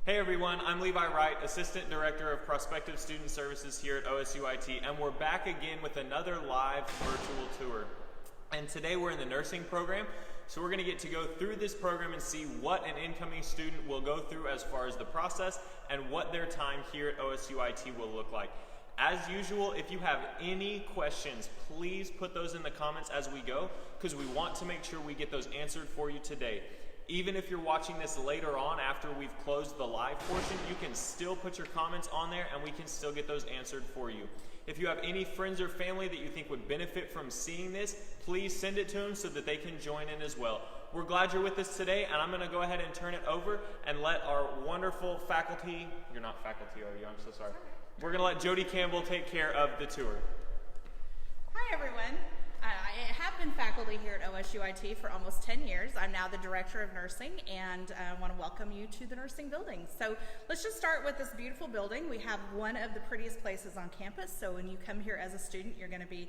Hey everyone, I'm Levi Wright, Assistant Director of Prospective Student Services here at OSUIT, and we're back again with another live virtual tour. And today we're in the nursing program, so we're going to get to go through this program and see what an incoming student will go through as far as the process and what their time here at OSUIT will look like. As usual, if you have any questions, please put those in the comments as we go, because we want to make sure we get those answered for you today. Even if you're watching this later on after we've closed the live portion, you can still put your comments on there and we can still get those answered for you. If you have any friends or family that you think would benefit from seeing this, please send it to them so that they can join in as well. We're glad you're with us today, and I'm going to go ahead and turn it over and let our wonderful faculty, you're not faculty, are you? I'm so sorry. We're going to let Jody Campbell take care of the tour. Hi everyone. I have been faculty here at OSUIT for almost 10 years. I'm now the Director of Nursing, and I want to welcome you to the nursing building. So let's just start with this beautiful building. We have one of the prettiest places on campus, so when you come here as a student, you're going to be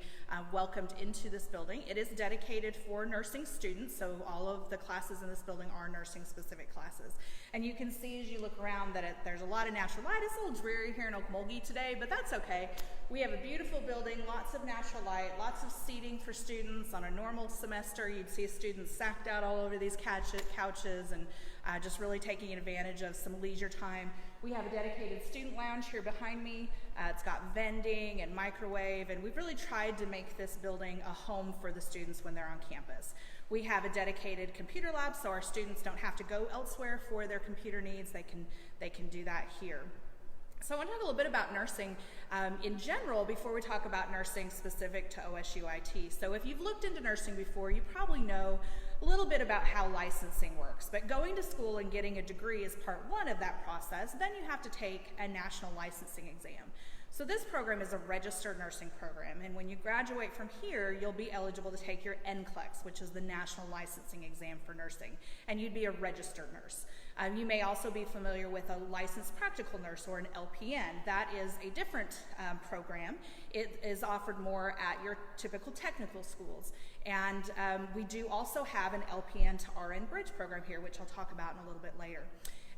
welcomed into this building. It is dedicated for nursing students, so all of the classes in this building are nursing-specific classes. And you can see as you look around that there's a lot of natural light. It's a little dreary here in Okmulgee today, but that's okay. We have a beautiful building, lots of natural light, lots of seating for students. On a normal semester, you'd see students sacked out all over these couches and just really taking advantage of some leisure time. We have a dedicated student lounge here behind me. It's got vending and microwave, and we've really tried to make this building a home for the students when they're on campus. We have a dedicated computer lab, so our students don't have to go elsewhere for their computer needs. They can do that here. So I want to talk a little bit about nursing in general before we talk about nursing specific to OSUIT. So if you've looked into nursing before, you probably know a little bit about how licensing works. But going to school and getting a degree is part one of that process. Then you have to take a national licensing exam. So this program is a registered nursing program, and when you graduate from here, you'll be eligible to take your NCLEX, which is the National Licensing Exam for Nursing, and you'd be a registered nurse. You may also be familiar with a licensed practical nurse, or an LPN. That is a different program. It is offered more at your typical technical schools, and we do also have an LPN to RN bridge program here, which I'll talk about in a little bit later.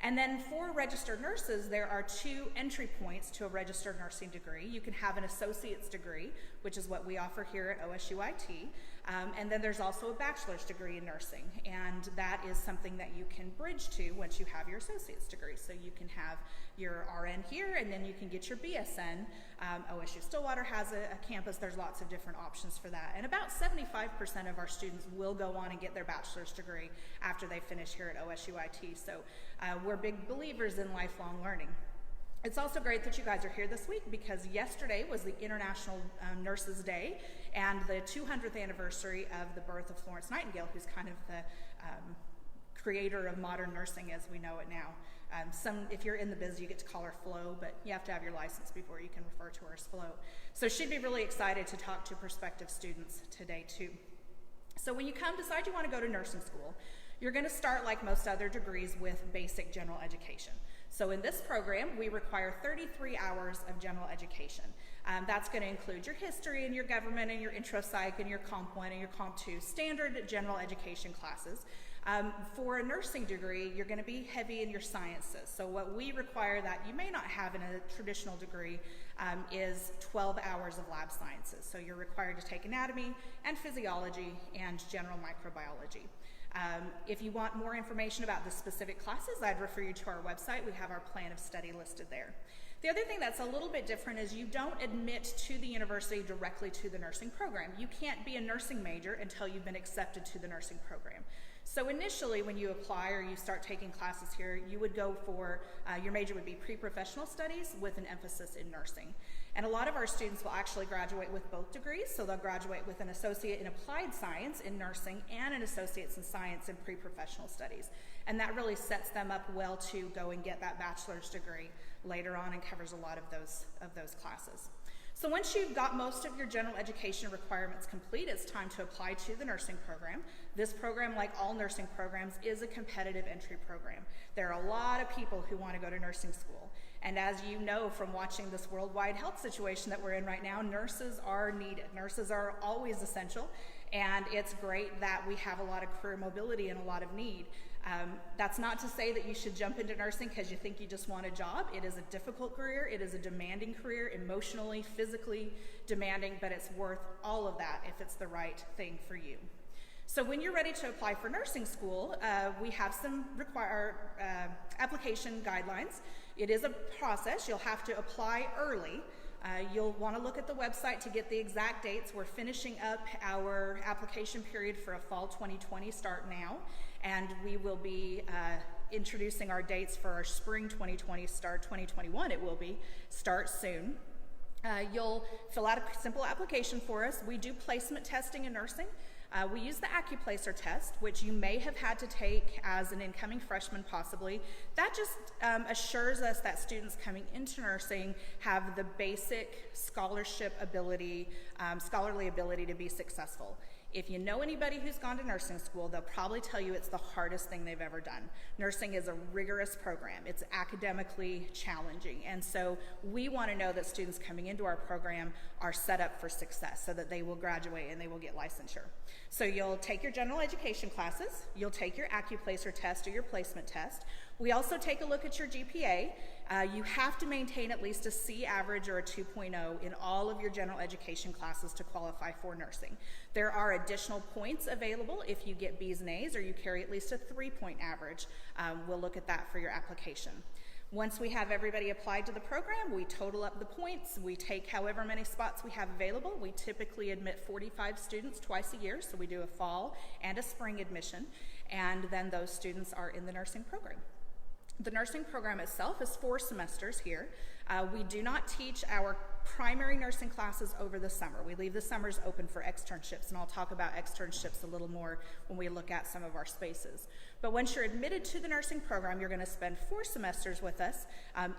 And then for registered nurses, there are two entry points to a registered nursing degree. You can have an associate's degree, which is what we offer here at OSUIT. And then there's also a bachelor's degree in nursing. And that is something that you can bridge to once you have your associate's degree. So you can have your RN here, and then you can get your BSN. OSU Stillwater has a campus. There's lots of different options for that. And about 75% of our students will go on and get their bachelor's degree after they finish here at OSUIT. So we're big believers in lifelong learning. It's also great that you guys are here this week because yesterday was the International Nurses Day and the 200th anniversary of the birth of Florence Nightingale, who's kind of the creator of modern nursing as we know it now. If you're in the biz, you get to call her Flo, but you have to have your license before you can refer to her as Flo. So she'd be really excited to talk to prospective students today too. So when you decide you want to go to nursing school, you're going to start, like most other degrees, with basic general education. So in this program, we require 33 hours of general education. That's going to include your history and your government and your intro psych and your Comp 1 and your Comp 2, standard general education classes. For a nursing degree, you're going to be heavy in your sciences. So what we require that you may not have in a traditional degree is 12 hours of lab sciences. So you're required to take anatomy and physiology and general microbiology. If you want more information about the specific classes, I'd refer you to our website. We have our plan of study listed there. The other thing that's a little bit different is you don't admit to the university directly to the nursing program. You can't be a nursing major until you've been accepted to the nursing program. So initially, when you apply or you start taking classes here, you would go for, your major would be pre-professional studies with an emphasis in nursing. And a lot of our students will actually graduate with both degrees, so they'll graduate with an associate in applied science in nursing and an associate's in science in pre-professional studies. And that really sets them up well to go and get that bachelor's degree later on and covers a lot of those classes. So once you've got most of your general education requirements complete, it's time to apply to the nursing program. This program, like all nursing programs, is a competitive entry program. There are a lot of people who want to go to nursing school. And as you know from watching this worldwide health situation that we're in right now, nurses are needed. Nurses are always essential, and it's great that we have a lot of career mobility and a lot of need. That's not to say that you should jump into nursing because you think you just want a job. It is a difficult career. It is a demanding career, emotionally, physically demanding, but it's worth all of that if it's the right thing for you. So when you're ready to apply for nursing school, we have some application guidelines. It is a process. You'll have to apply early. You'll want to look at the website to get the exact dates. We're finishing up our application period for a fall 2020 start now, and we will be introducing our dates for our spring 2020 start, 2021 it will be, start soon. You'll fill out a simple application for us. We do placement testing in nursing. We use the AccuPlacer test, which you may have had to take as an incoming freshman possibly. That just assures us that students coming into nursing have the basic scholarship ability, scholarly ability to be successful. If you know anybody who's gone to nursing school, they'll probably tell you it's the hardest thing they've ever done. Nursing is a rigorous program. It's academically challenging. And so we want to know that students coming into our program are set up for success so that they will graduate and they will get licensure. So you'll take your general education classes, you'll take your AccuPlacer test or your placement test. We also take a look at your GPA. You have to maintain at least a C average or a 2.0 in all of your general education classes to qualify for nursing. There are additional points available if you get B's and A's or you carry at least a 3-point average. We'll look at that for your application. Once we have everybody applied to the program, we total up the points. We take however many spots we have available. We typically admit 45 students twice a year, so we do a fall and a spring admission, and then those students are in the nursing program. The nursing program itself is 4 semesters here. We do not teach our primary nursing classes over the summer. We leave the summers open for externships, and I'll talk about externships a little more when we look at some of our spaces. But once you're admitted to the nursing program, you're going to spend 4 semesters with us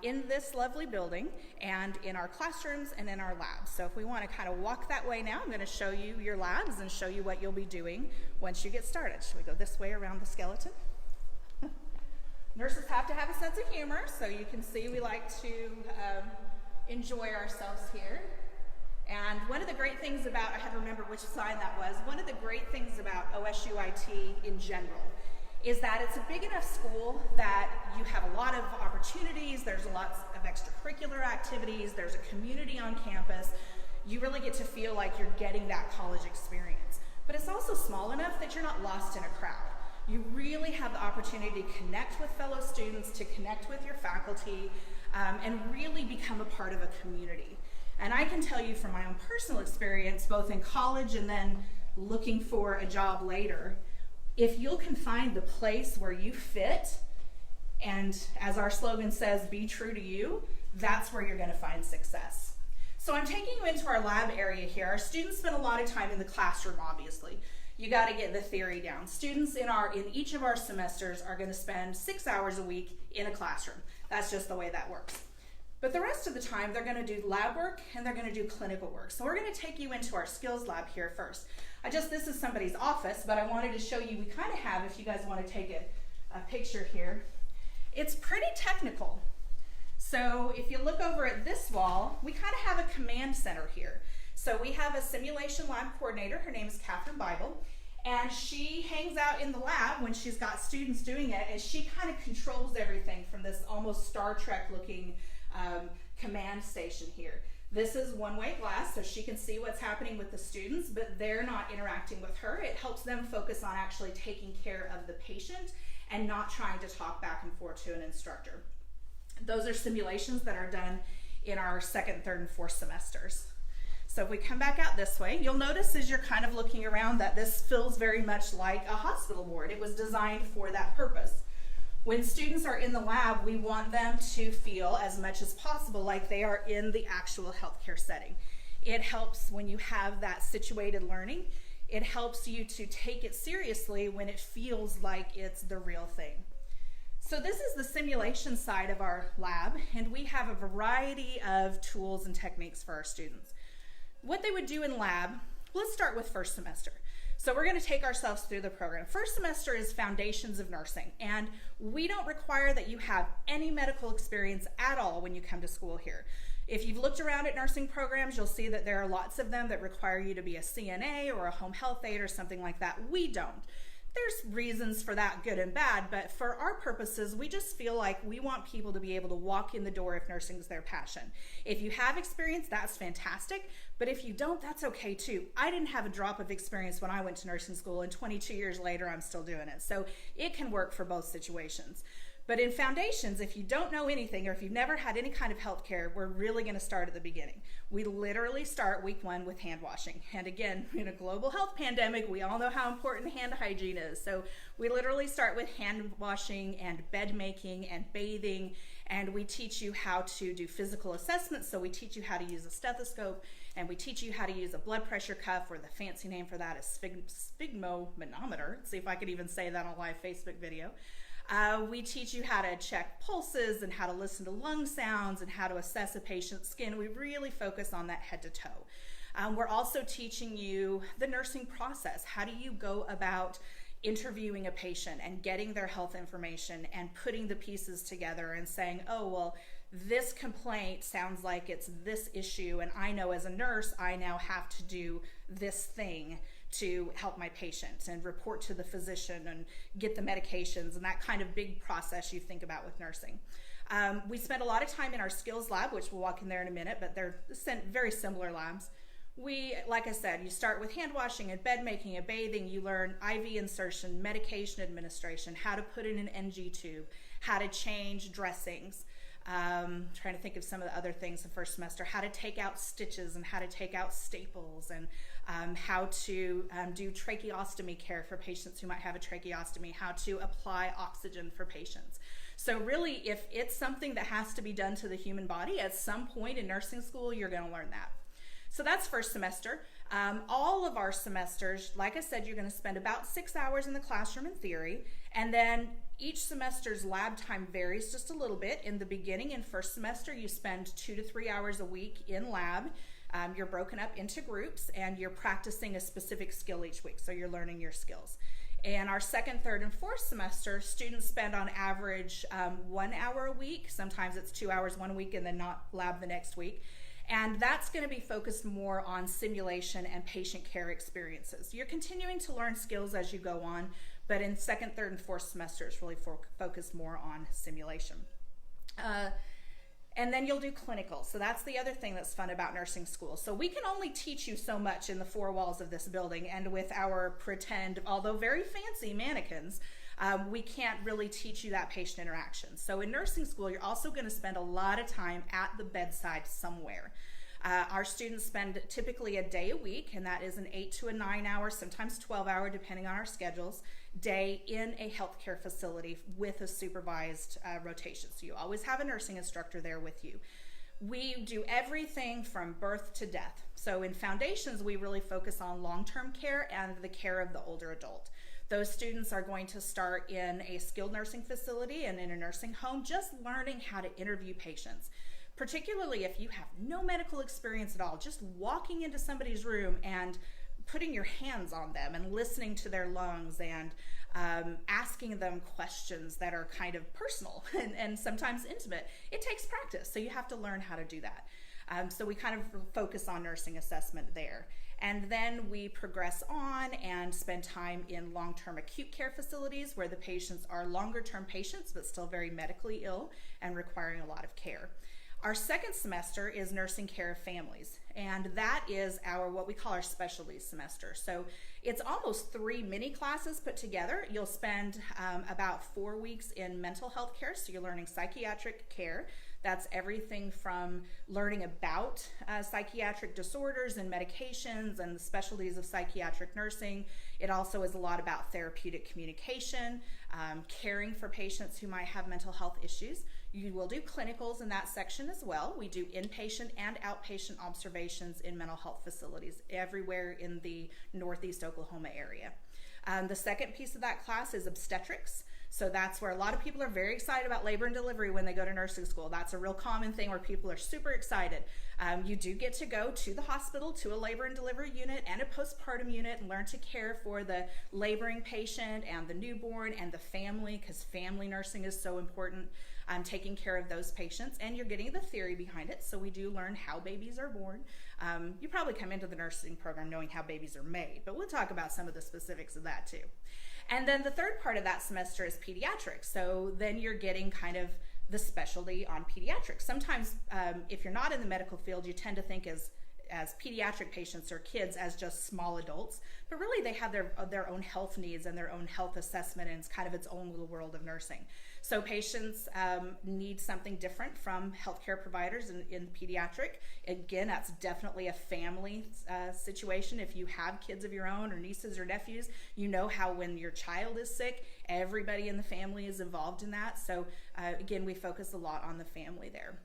in this lovely building and in our classrooms and in our labs. So if we want to kind of walk that way now, I'm going to show you your labs and show you what you'll be doing once you get started. Should we go this way around the skeleton? Nurses have to have a sense of humor, so you can see we like to enjoy ourselves here. And one of the great things about, I had to remember which sign that was, one of the great things about OSUIT in general is that it's a big enough school that you have a lot of opportunities, there's lots of extracurricular activities, there's a community on campus. You really get to feel like you're getting that college experience. But it's also small enough that you're not lost in a crowd. You really have the opportunity to connect with fellow students, to connect with your faculty, and really become a part of a community. And I can tell you from my own personal experience, both in college and then looking for a job later, if you can find the place where you fit, and as our slogan says, be true to you, that's where you're going to find success. So I'm taking you into our lab area here. Our students spend a lot of time in the classroom, obviously. You got to get the theory down. Students in each of our semesters are going to spend 6 hours a week in a classroom. That's just the way that works. But the rest of the time, they're going to do lab work and they're going to do clinical work. So we're going to take you into our skills lab here first. This is somebody's office, but I wanted to show you, we kind of have, if you guys want to take a picture here, it's pretty technical. So if you look over at this wall, we kind of have a command center here. So we have a simulation lab coordinator, her name is Catherine Bible, and she hangs out in the lab when she's got students doing it, and she kind of controls everything from this almost Star Trek looking command station here. This is one-way glass, so she can see what's happening with the students, but they're not interacting with her. It helps them focus on actually taking care of the patient and not trying to talk back and forth to an instructor. Those are simulations that are done in our 2nd, 3rd, and 4th semesters. So if we come back out this way, you'll notice as you're kind of looking around that this feels very much like a hospital ward. It was designed for that purpose. When students are in the lab, we want them to feel as much as possible like they are in the actual healthcare setting. It helps when you have that situated learning. It helps you to take it seriously when it feels like it's the real thing. So this is the simulation side of our lab, and we have a variety of tools and techniques for our students. What they would do in lab, let's start with 1st semester. So we're going to take ourselves through the program. 1st semester is Foundations of Nursing, and we don't require that you have any medical experience at all when you come to school here. If you've looked around at nursing programs, you'll see that there are lots of them that require you to be a CNA or a home health aide or something like that. We don't. There's reasons for that, good and bad, but for our purposes, we just feel like we want people to be able to walk in the door if nursing is their passion. If you have experience, that's fantastic, but if you don't, that's okay too. I didn't have a drop of experience when I went to nursing school, and 22 years later, I'm still doing it. So it can work for both situations. But in foundations, if you don't know anything or if you've never had any kind of health care, we're really going to start at the beginning. We literally start week 1 with hand washing. And again, in a global health pandemic, we all know how important hand hygiene is. So we literally start with hand washing and bed making and bathing, and we teach you how to do physical assessments. So we teach you how to use a stethoscope, and we teach you how to use a blood pressure cuff, or the fancy name for that is sphygmomanometer. See if I could even say that on a live Facebook video. We teach you how to check pulses and how to listen to lung sounds and how to assess a patient's skin. We really focus on that head to toe. We're also teaching you the nursing process. How do you go about interviewing a patient and getting their health information and putting the pieces together and saying, oh, well, this complaint sounds like it's this issue, and I know as a nurse, I now have to do this thing to help my patient and report to the physician and get the medications and that kind of big process you think about with nursing. We spend a lot of time in our skills lab, which we'll walk in there in a minute, but they're very similar labs. Like I said, you start with hand washing and bed making and bathing. You learn IV insertion, medication administration, how to put in an NG tube, how to change dressings. Trying to think of some of the other things the first semester, how to take out stitches and how to take out staples, and how to do tracheostomy care for patients who might have a tracheostomy, how to apply oxygen for patients. So really, if it's something that has to be done to the human body, at some point in nursing school, you're going to learn that. So that's first semester. All of our semesters, like I said, you're going to spend about 6 hours in the classroom in theory, and then each semester's lab time varies just a little bit. In the beginning, in first semester, you spend 2 to 3 hours a week in lab. You're broken up into groups, and you're practicing a specific skill each week, so you're learning your skills. In our second, third, and fourth semester, students spend on average 1 hour a week. Sometimes it's 2 hours one week and then not lab the next week. And that's going to be focused more on simulation and patient care experiences. You're continuing to learn skills as you go on, but in second, third, and fourth semester, it's really focused more on simulation. And then you'll do clinical. So that's the other thing that's fun about nursing school. So we can only teach you so much in the 4 walls of this building, and with our pretend, although very fancy mannequins, we can't really teach you that patient interaction. So in nursing school, you're also going to spend a lot of time at the bedside somewhere. Our students spend typically a day a week, and that is an 8 to a 9 hour, sometimes 12 hour, depending on our schedules, day in a healthcare facility with a supervised rotation. So you always have a nursing instructor there with you. We do everything from birth to death. So in foundations, we really focus on long-term care and the care of the older adult. Those students are going to start in a skilled nursing facility and in a nursing home, just learning how to interview patients. Particularly if you have no medical experience at all, just walking into somebody's room and putting your hands on them and listening to their lungs and asking them questions that are kind of personal and sometimes intimate. It takes practice, so you have to learn how to do that. So we kind of focus on nursing assessment there. And then we progress on and spend time in long-term acute care facilities where the patients are longer-term patients but still very medically ill and requiring a lot of care. Our second semester is nursing care of families, and that is what we call our specialties semester. So it's almost 3 mini classes put together. You'll spend about 4 weeks in mental health care, so you're learning psychiatric care. That's everything from learning about psychiatric disorders and medications and the specialties of psychiatric nursing. It also is a lot about therapeutic communication, caring for patients who might have mental health issues. You will do clinicals in that section as well. We do inpatient and outpatient observations in mental health facilities everywhere in the Northeast Oklahoma area. The second piece of that class is obstetrics. So that's where a lot of people are very excited about labor and delivery when they go to nursing school. That's a real common thing where people are super excited. You do get to go to the hospital, to a labor and delivery unit and a postpartum unit, and learn to care for the laboring patient and the newborn and the family, because family nursing is so important, taking care of those patients. And you're getting the theory behind it, so we do learn how babies are born. You probably come into the nursing program knowing how babies are made, but we'll talk about some of the specifics of that too. And then the third part of that semester is pediatrics. So then you're getting kind of the specialty on pediatrics. Sometimes if you're not in the medical field, you tend to think as pediatric patients or kids as just small adults, but really they have their own health needs and their own health assessment, and it's kind of its own little world of nursing. So patients need something different from healthcare providers in pediatric. Again, that's definitely a family situation. If you have kids of your own or nieces or nephews, you know how when your child is sick, everybody in the family is involved in that. So again, we focus a lot on the family there.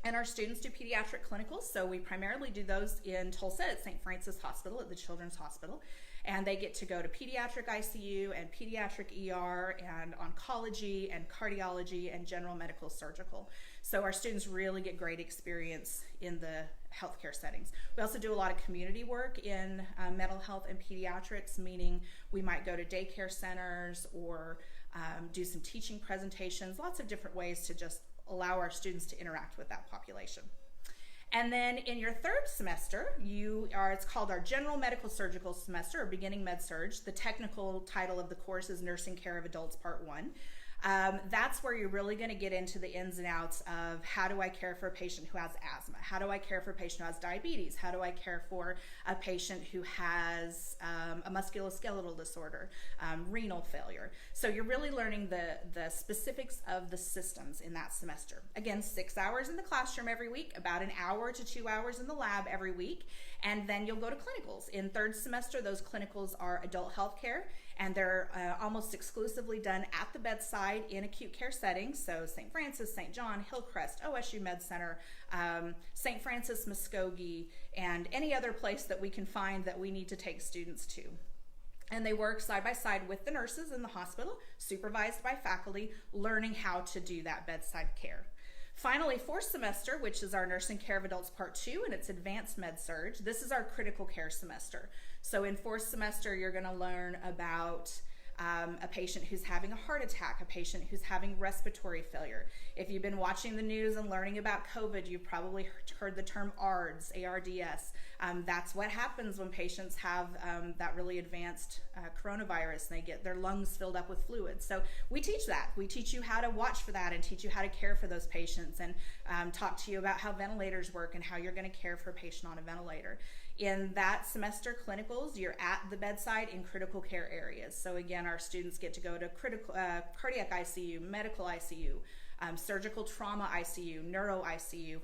And our students do pediatric clinicals, so we primarily do those in Tulsa at St. Francis Hospital, at the Children's Hospital. And they get to go to pediatric ICU and pediatric ER and oncology and cardiology and general medical surgical. So our students really get great experience in the healthcare settings. We also do a lot of community work in mental health and pediatrics, meaning we might go to daycare centers or do some teaching presentations, lots of different ways to just allow our students to interact with that population. And then in your third semester, it's called our General Medical Surgical semester, or Beginning Med-Surg. The technical title of the course is Nursing Care of Adults Part 1. That's where you're really going to get into the ins and outs of how do I care for a patient who has asthma? How do I care for a patient who has diabetes? How do I care for a patient who has a musculoskeletal disorder, renal failure? So you're really learning the specifics of the systems in that semester. Again, 6 hours in the classroom every week, about an hour to 2 hours in the lab every week, and then you'll go to clinicals. In third semester, those clinicals are adult health care, and they're almost exclusively done at the bedside in acute care settings. So St. Francis, St. John, Hillcrest, OSU Med Center, St. Francis, Muskogee, and any other place that we can find that we need to take students to. And they work side by side with the nurses in the hospital, supervised by faculty, learning how to do that bedside care. Finally, fourth semester, which is our Nursing Care of Adults Part 2, and it's Advanced Med-Surg. This is our critical care semester. So in fourth semester, you're going to learn about a patient who's having a heart attack, a patient who's having respiratory failure. If you've been watching the news and learning about COVID, you've probably heard the term ARDS, ARDS. That's what happens when patients have that really advanced coronavirus and they get their lungs filled up with fluid. So we teach that. We teach you how to watch for that and teach you how to care for those patients, and talk to you about how ventilators work and how you're going to care for a patient on a ventilator. In that semester clinicals, you're at the bedside in critical care areas. So again, our students get to go to cardiac ICU, medical ICU, surgical trauma ICU, neuro ICU,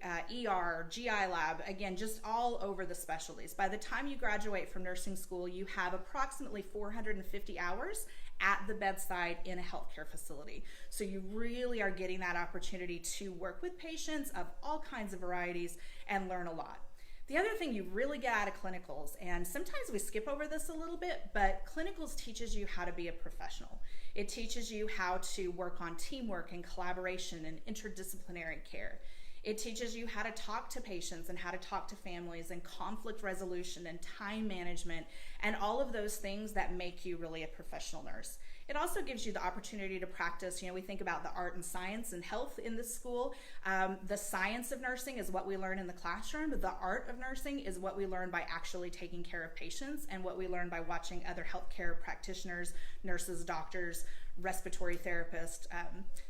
ER, GI lab, again, just all over the specialties. By the time you graduate from nursing school, you have approximately 450 hours at the bedside in a healthcare facility. So you really are getting that opportunity to work with patients of all kinds of varieties and learn a lot. The other thing you really get out of clinicals, and sometimes we skip over this a little bit, but clinicals teaches you how to be a professional. It teaches you how to work on teamwork and collaboration and interdisciplinary care. It teaches you how to talk to patients and how to talk to families and conflict resolution and time management and all of those things that make you really a professional nurse. It also gives you the opportunity to practice. We think about the art and science and health in this school. The science of nursing is what we learn in the classroom, but the art of nursing is what we learn by actually taking care of patients and what we learn by watching other healthcare practitioners, nurses, doctors, respiratory therapists,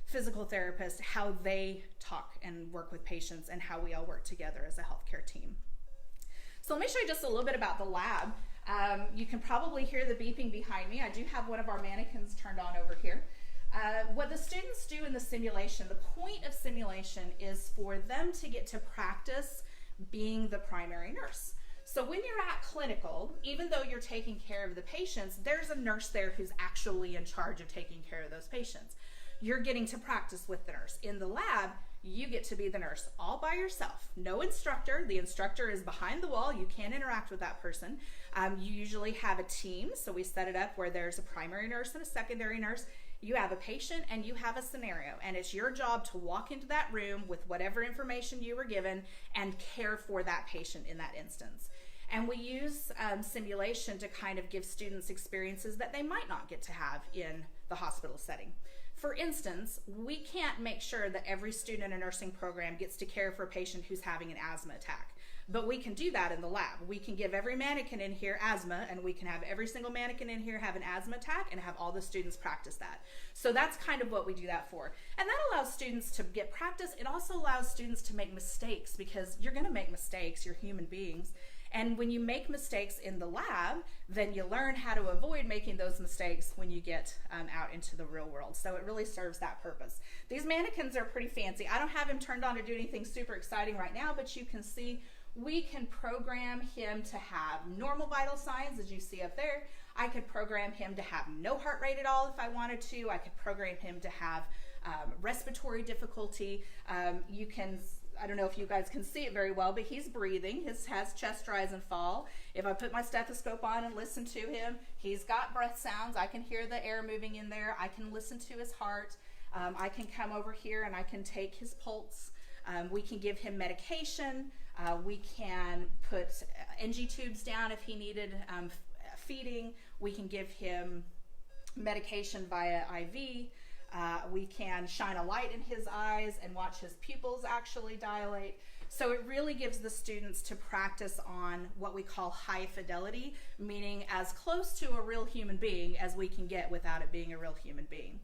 physical therapists, how they talk and work with patients and how we all work together as a healthcare team. So let me show you just a little bit about the lab. You can probably hear the beeping behind me. I do have one of our mannequins turned on over here. What the students do in the simulation, the point of simulation is for them to get to practice being the primary nurse. So when you're at clinical, even though you're taking care of the patients, there's a nurse there who's actually in charge of taking care of those patients. You're getting to practice with the nurse. In the lab, you get to be the nurse all by yourself. No instructor. The instructor is behind the wall. You can't interact with that person. You usually have a team, so we set it up where there's a primary nurse and a secondary nurse. You have a patient and you have a scenario, and it's your job to walk into that room with whatever information you were given and care for that patient in that instance. And we use simulation to kind of give students experiences that they might not get to have in the hospital setting. For instance, we can't make sure that every student in a nursing program gets to care for a patient who's having an asthma attack. but we can do that in the lab. We can give every mannequin in here asthma, and we can have every single mannequin in here have an asthma attack and have all the students practice that. So that's kind of what we do that for. And that allows students to get practice. It also allows students to make mistakes, because you're going to make mistakes, you're human beings. And when you make mistakes in the lab, then you learn how to avoid making those mistakes when you get out into the real world. So it really serves that purpose. These mannequins are pretty fancy. I don't have him turned on to do anything super exciting right now, but you can see we can program him to have normal vital signs, as you see up there. I could program him to have no heart rate at all if I wanted to. I could program him to have respiratory difficulty. You can, I don't know if you guys can see it very well, but he's breathing. His has chest rise and fall. If I put my stethoscope on and listen to him, he's got breath sounds. I can hear the air moving in there. I can listen to his heart. I can come over here and I can take his pulse. We can give him medication. We can put NG tubes down if he needed feeding. We can give him medication via IV. We can shine a light in his eyes and watch his pupils actually dilate. So it really gives the students to practice on what we call high fidelity, meaning as close to a real human being as we can get without it being a real human being.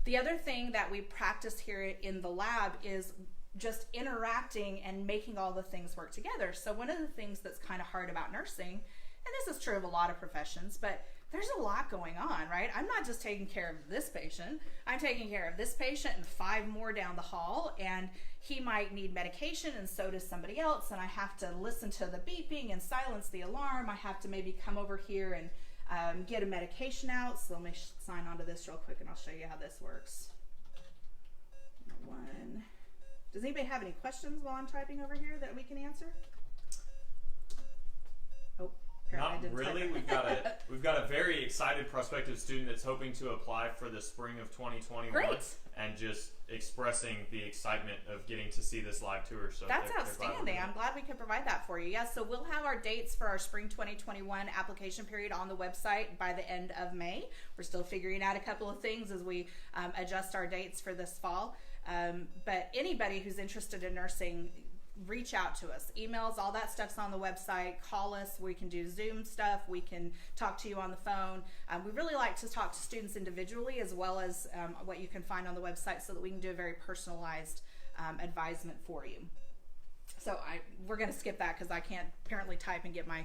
The other thing that we practice here in the lab is just interacting and making all the things work together. So one of the things that's kind of hard about nursing, and this is true of a lot of professions, but there's a lot going on, right? I'm not just taking care of this patient. I'm taking care of this patient and 5 more down the hall, and he might need medication, and so does somebody else, and I have to listen to the beeping and silence the alarm. I have to maybe come over here and get a medication out. So let me sign onto this real quick, and I'll show you how this works. One. Does anybody have any questions while I'm typing over here that we can answer? Oh. Not really. We've got a very excited prospective student that's hoping to apply for the spring of 2021. Great. And just expressing the excitement of getting to see this live tour. So that's outstanding. I'm glad we could provide that for you. Yes, so we'll have our dates for our spring 2021 application period on the website by the end of May. We're still figuring out a couple of things as we adjust our dates for this fall. But anybody who's interested in nursing, reach out to us. Emails, all that stuff's on the website. Call us. We can do Zoom stuff. We can talk to you on the phone. We really like to talk to students individually, as well as what you can find on the website, so that we can do a very personalized advisement for you. So we're going to skip that because I can't apparently type and get my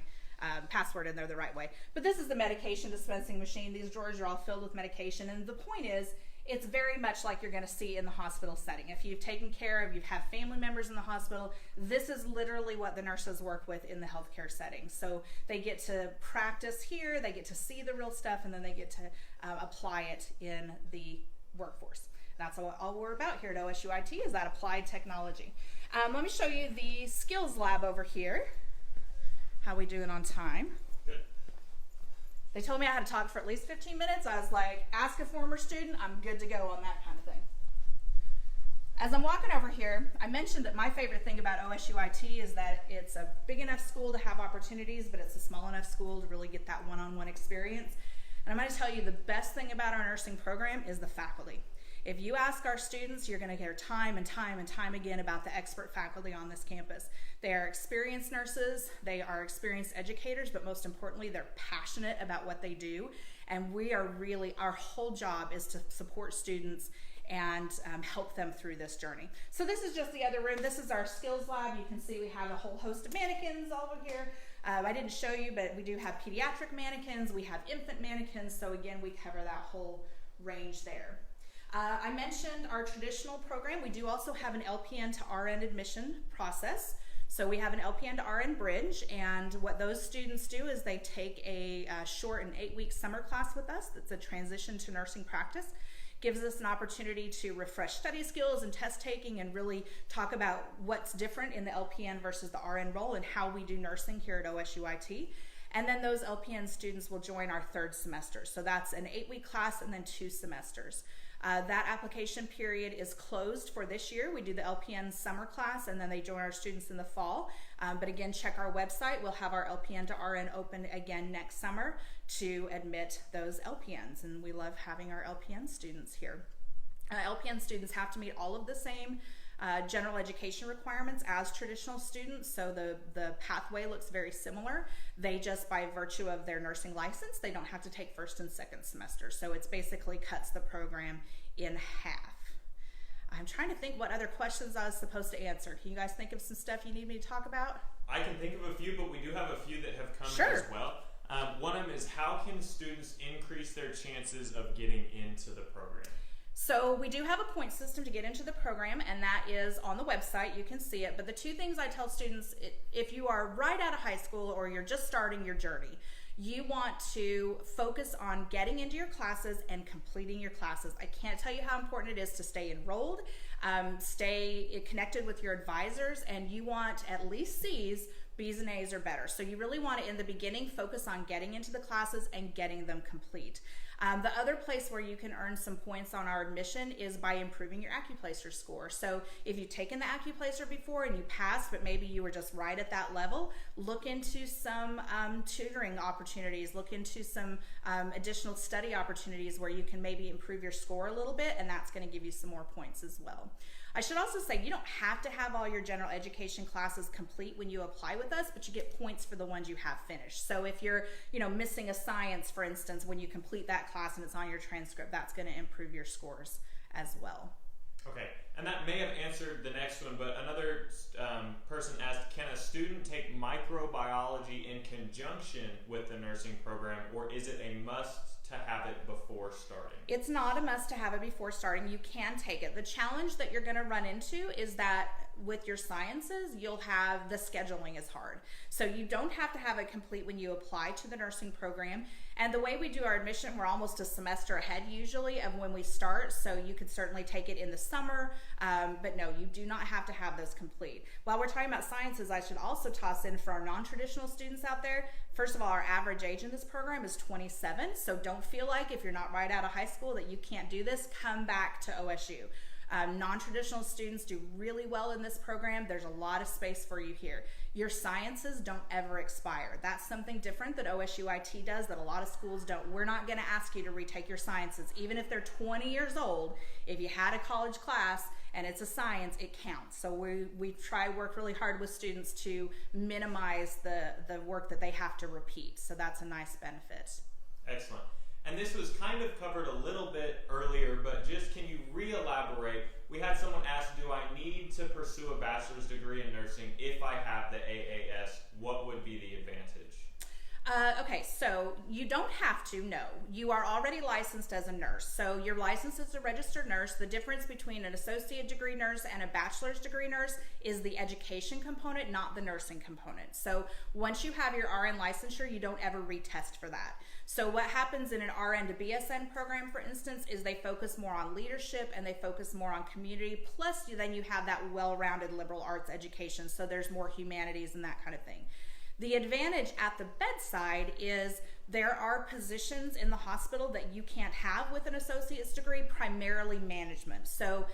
password in there the right way. But this is the medication dispensing machine. These drawers are all filled with medication, and the point is, it's very much like you're going to see in the hospital setting. If you've taken care of, you have family members in the hospital, this is literally what the nurses work with in the healthcare setting. So they get to practice here, they get to see the real stuff, and then they get to apply it in the workforce. That's all we're about here at OSUIT, is that applied technology. Let me show you the skills lab over here. How we doing on time? They told me I had to talk for at least 15 minutes. I was like, ask a former student, I'm good to go on that kind of thing. As I'm walking over here, I mentioned that my favorite thing about OSUIT is that it's a big enough school to have opportunities, but it's a small enough school to really get that one-on-one experience. And I'm going to tell you the best thing about our nursing program is the faculty. If you ask our students, you're going to hear time and time and time again about the expert faculty on this campus. They are experienced nurses, they are experienced educators, but most importantly, they're passionate about what they do. And we are really, our whole job is to support students and help them through this journey. So this is just the other room. This is our skills lab. You can see we have a whole host of mannequins over here. I didn't show you, but we do have pediatric mannequins. We have infant mannequins. So again, we cover that whole range there. I mentioned our traditional program. We do also have an LPN to RN admission process. So we have an LPN to RN bridge, and what those students do is they take a short and 8-week summer class with us. That's a transition to nursing practice. Gives us an opportunity to refresh study skills and test taking, and really talk about what's different in the LPN versus the RN role and how we do nursing here at OSUIT. And then those LPN students will join our 3rd semester. So that's an 8-week class and then 2 semesters. That application period is closed for this year. We do the LPN summer class, and then they join our students in the fall. But again, check our website. We'll have our LPN to RN open again next summer to admit those LPNs, and we love having our LPN students here. LPN students have to meet all of the same general education requirements as traditional students, so the pathway looks very similar. They just, by virtue of their nursing license, they don't have to take first and second semester. So it's basically cuts the program in half. I'm trying to think what other questions I was supposed to answer. Can you guys think of some stuff you need me to talk about? I can think of a few, but we do have a few that have come Sure. as well. One of them is, how can students increase their chances of getting into the program? So we do have a point system to get into the program, and that is on the website. You can see it. But the two things I tell students, if you are right out of high school or you're just starting your journey, you want to focus on getting into your classes and completing your classes. I can't tell you how important it is to stay enrolled, stay connected with your advisors, and you want at least C's. B's and A's are better. So you really want to, in the beginning, focus on getting into the classes and getting them complete. The other place where you can earn some points on our admission is by improving your Accuplacer score. So if you've taken the Accuplacer before and you passed, but maybe you were just right at that level, look into some tutoring opportunities, look into some additional study opportunities where you can maybe improve your score a little bit, and that's going to give you some more points as well. I should also say you don't have to have all your general education classes complete when you apply with us, but you get points for the ones you have finished. So if you're, missing a science, for instance, when you complete that class and it's on your transcript, that's going to improve your scores as well. Okay, and that may have answered the next one, but another person asked, can a student take microbiology in conjunction with the nursing program, or is it a must to have it before starting? It's not a must to have it before starting. You can take it. The challenge that you're going to run into is that with your sciences, you'll have the scheduling is hard. So you don't have to have it complete when you apply to the nursing program. And the way we do our admission, we're almost a semester ahead usually of when we start. So you could certainly take it in the summer, but no, you do not have to have those complete. While we're talking about sciences, I should also toss in for our non-traditional students out there. First of all, our average age in this program is 27. So don't feel like if you're not right out of high school that you can't do this. Come back to OSU. Non-traditional students do really well in this program. There's a lot of space for you here. Your sciences don't ever expire. That's something different that OSU IT does that a lot of schools don't. We're not going to ask you to retake your sciences. Even if they're 20 years old, if you had a college class and it's a science, it counts. So we try work really hard with students to minimize the work that they have to repeat. So that's a nice benefit. Excellent. And this was kind of covered a little bit earlier, but just can you re-elaborate? We had someone ask, do I need to pursue a bachelor's degree in nursing if I have the AAS? What would be the advantage? Okay, so you don't have to, no. You are already licensed as a nurse. So you're licensed as a registered nurse. The difference between an associate degree nurse and a bachelor's degree nurse is the education component, not the nursing component. So once you have your RN licensure, you don't ever retest for that. So what happens in an RN to BSN program, for instance, is they focus more on leadership and they focus more on community. Plus, then you have that well-rounded liberal arts education. So there's more humanities and that kind of thing. The advantage at the bedside is there are positions in the hospital that you can't have with an associate's degree, primarily management. So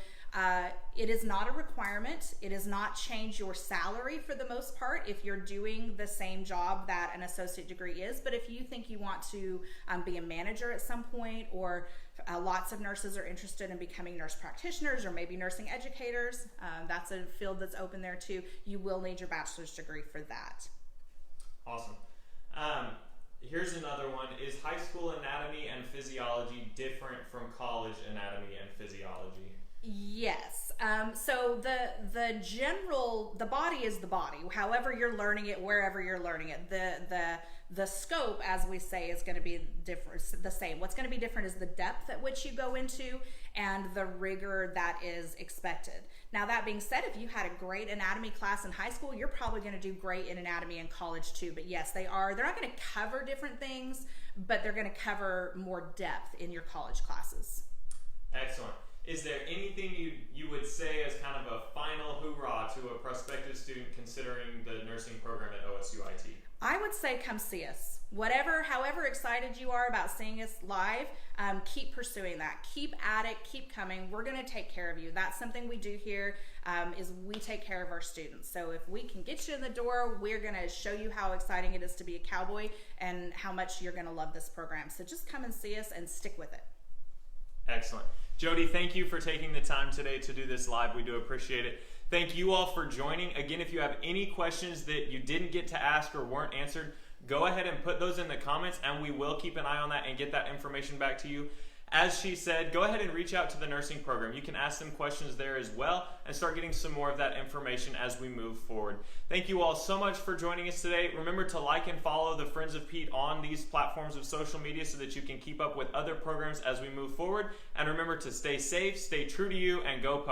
it is not a requirement. It does not change your salary for the most part if you're doing the same job that an associate degree is. But if you think you want to be a manager at some point, or lots of nurses are interested in becoming nurse practitioners or maybe nursing educators, that's a field that's open there too. You will need your bachelor's degree for that. Awesome. Here's another one. Is high school anatomy and physiology different from college anatomy and physiology? Yes. So the body is the body. However you're learning it, wherever you're learning it, the scope, as we say, is going to be different, the same. What's going to be different is the depth at which you go into and the rigor that is expected. Now, that being said, if you had a great anatomy class in high school, you're probably going to do great in anatomy in college too. But yes, they're not going to cover different things, but they're going to cover more depth in your college classes. Excellent. Is there anything you would say as kind of a final hoorah to a prospective student considering the nursing program at OSU IT? I would say come see us. However excited you are about seeing us live, keep pursuing that. Keep at it, keep coming. We're going to take care of you. That's something we do here, is we take care of our students. So if we can get you in the door, we're going to show you how exciting it is to be a cowboy and how much you're going to love this program. So just come and see us and stick with it. Excellent. Jody, thank you for taking the time today to do this live. We do appreciate it. Thank you all for joining. Again, if you have any questions that you didn't get to ask or weren't answered, go ahead and put those in the comments, and we will keep an eye on that and get that information back to you. As she said, go ahead and reach out to the nursing program. You can ask them questions there as well and start getting some more of that information as we move forward. Thank you all so much for joining us today. Remember to like and follow the Friends of Pete on these platforms of social media so that you can keep up with other programs as we move forward. And remember to stay safe, stay true to you, and go Pokes.